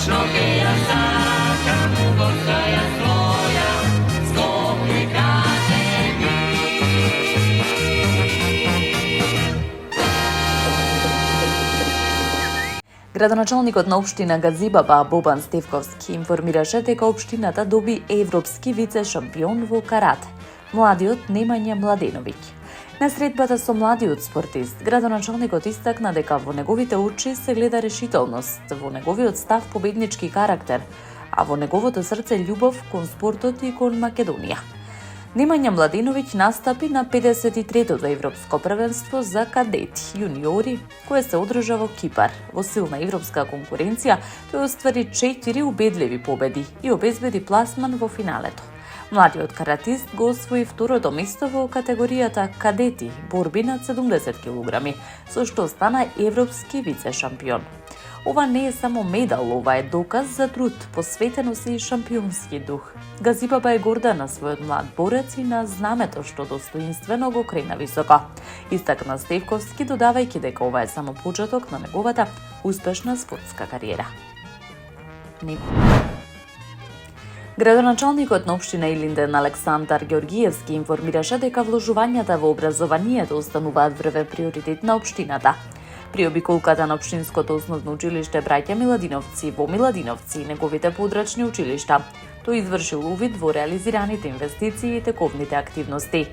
Вечно ќе ја сакам, горка ја своја, скопи каже ми. Градоначалникот на општина Газибаба Бобан Стевковски информираше дека општината доби европски вице-шампион во карате, младиот Немања Младеновиќ. На средбата со младиот спортист, градоначалникот истакна дека во неговите очи се гледа решителност, во неговиот став победнички карактер, а во неговото срце љубов кон спортот и кон Македонија. Немања Младеновиќ настапи на 53-тото европско првенство за кадети јуниори, кое се одржа во Кипар. Во силна европска конкуренција, тој оствари 4 убедливи победи и обезбеди пласман во финалето. Младиот каратист го освои второто место во категоријата кадети, борби над 70 килограми, со што стана европски вице-шампион. Ова не е само медал, ова е доказ за труд, посветеност и шампионски дух. Газибаба е горда на својот млад борец и на знамето што достоинствено го крена високо. Истакна Стевковски, додавајќи дека ова е само почеток на неговата успешна спортска кариера. Градоначалникот на општина Илинден Александар Ѓоргиевски информираше дека вложувањата во образованието остануваат врвен приоритет на општината. При обиколката на општинското основно училиште Браќа Миладиновци во Миладиновци и неговите подрачни училишта, тој извршил увид во реализираните инвестиции и тековните активности.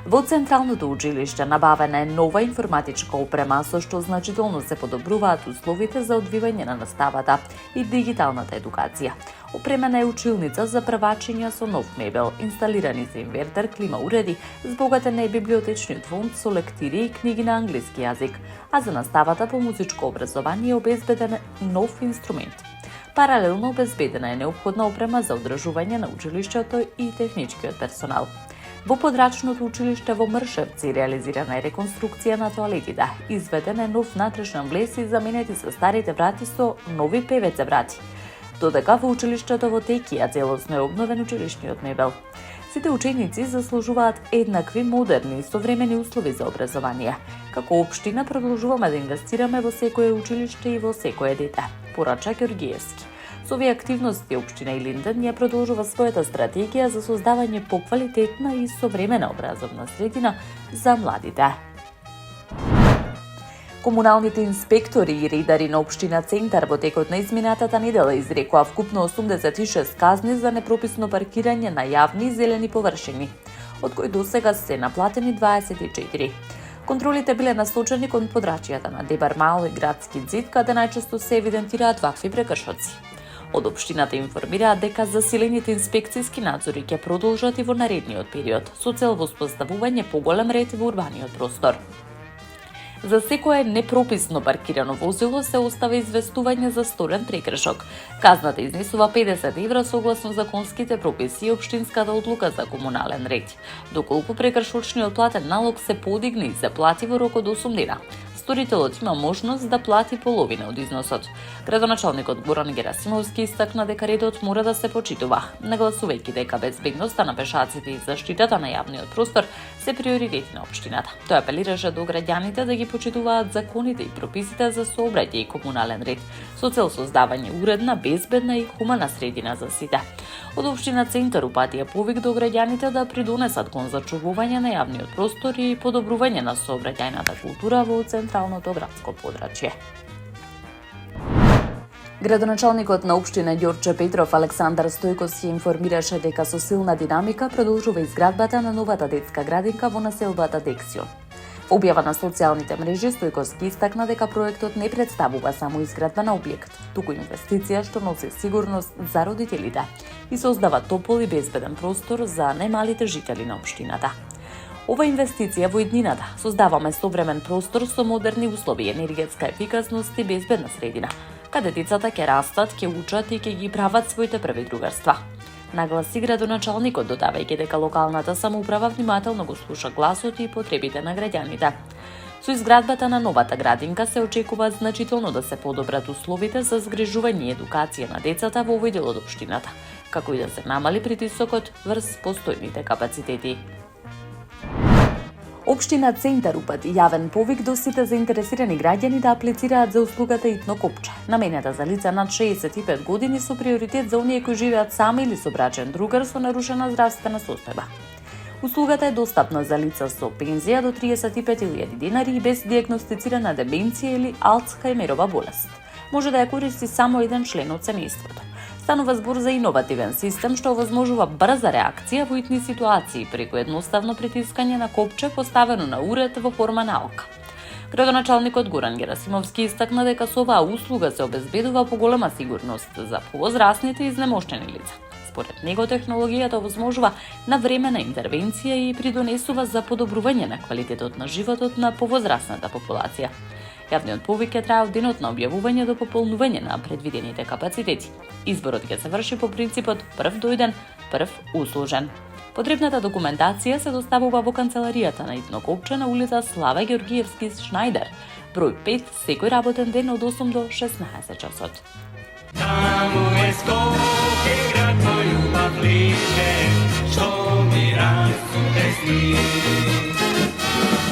Во Централното училиште набавена е нова информатичка опрема со што значително се подобруваат условите за одвивање на наставата и дигиталната едукација. Опремена е училница за првачиња со нов мебел, инсталирани се инвертер, клима уреди, збогатен е библиотечниот фонд со лектири и книги на англиски јазик, а за наставата по музичко образование е обезбеден нов инструмент. Паралелно обезбедена е неопходна опрема за одржување на училиштето и техничкиот персонал. Во подрачното училиште во Мршевци реализирана е реконструкција на тоалетите, изведен е нов внатрешен влез и заменети се старите врати со нови ПВЦ врати. Додека во училиштето во Текија целосно е обновен училишниот мебел. Сите ученици заслужуваат еднакви, модерни и современи услови за образование. Како општина продолжуваме да инвестираме во секое училиште и во секое дете, порача Ѓоргиевски. Со овие активности општина Илинден ја продолжува својата стратегија за создавање поквалитетна и современа образовна средина за младите. Комуналните инспектори и редари на општина Центар во текот на изминатата недела изрекоа вкупно 86 казни за непрописно паркирање на јавни и зелени површини, од кои досега се наплатени 24. Контролите биле насочени кон подрачјата на Дебар Мал и Градски ѕид, каде најчесто се евидентираат вакви прекршоци. Од општината информираат дека засилените инспекцијски надзори ќе продолжат и во наредниот период, со цел воспоставување поголем ред во урбаниот простор. За секое непрописно паркирано возило се остава известување за сторен прекршок. Казната изнесува 50 евра согласно законските прописи и општинската одлука за комунален ред. Доколку прекршочниот платен налог се подигне и се плати во рок од 8 дена, сторителот има можност да плати половина од износот. Градоначалникот Горан Герасимовски истакна дека редот мора да се почитува, нагласувајќи дека безбедноста на пешаците и заштитата на јавниот простор се приоритети на општината. Тој апелираше до граѓаните да ги почитуваат законите и прописите за сообраќај и комунален ред, со цел создавање уредна, безбедна и хумана средина за сите. Од општина Центар упатија повик до граѓаните да придонесат кон зачувување на јавниот простор и подобрување на сообраќајната култура во централното градско подрачје. Градоначалникот на општина Ѓорче Петров Александар Стојковски информираше дека со силна динамика продолжува изградбата на новата детска градинка во населбата Дексион. Во објава на социјалните мрежи Стојковски истакна дека проектот не представува само изградба на објект, туку инвестиција што носи сигурност за родителите и создава топол и безбеден простор за најмалите жители на општината. Ова инвестиција во иднината создаваме современ простор со модерни услови, енергетска ефикасност и безбедна средина, каде децата ќе растат, ќе учат и ќе ги прават своите први другарства. Нагласи градоначалникот, додавајќи дека локалната самоуправа внимателно го слуша гласот и потребите на граѓаните. Со изградбата на новата градинка се очекува значително да се подобрат условите за згрижување и едукација на децата во овој дел од општината, како и да се намали притисокот врз постојните капацитети. Општина Центар упати јавен повик до сите заинтересирани граѓани да аплицираат за услугата Итно копче, наменета за лица над 65 години со приоритет за оние кои живеат сами или со брачен другар со нарушена здравствена состојба. Услугата е достапна за лица со пензија до 35.000 динари и без дијагностицирана деменција или Алцхајмерова болест. Може да ја користи само еден член од семејството. Станува збор за иновативен систем што овозможува брза реакција во итни ситуации преку едноставно притискање на копче поставено на уред во форма на ока. Градоначалникот Горан Герасимовски истакна дека со оваа услуга се обезбедува поголема сигурност за повозрасните и изнемоштени лица. Според него технологијата овозможува навремена интервенција и придонесува за подобрување на квалитетот на животот на повозрасната популација. Јавниот повик ќе трае од денот на објавување до пополнување на предвидените капацитети. Изборот ќе се врши по принципот прв дојден, прв услужен. Потребната документација се доставува во канцеларијата на Итно копче на улица Слава Георгиевски Шнајдер, број 5, секој работен ден од 8 до 16 часот. Таму е Скопје, град мој љубав лише, што ми расуте сни.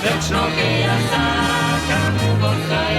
Вечно ќе ја сакам во своја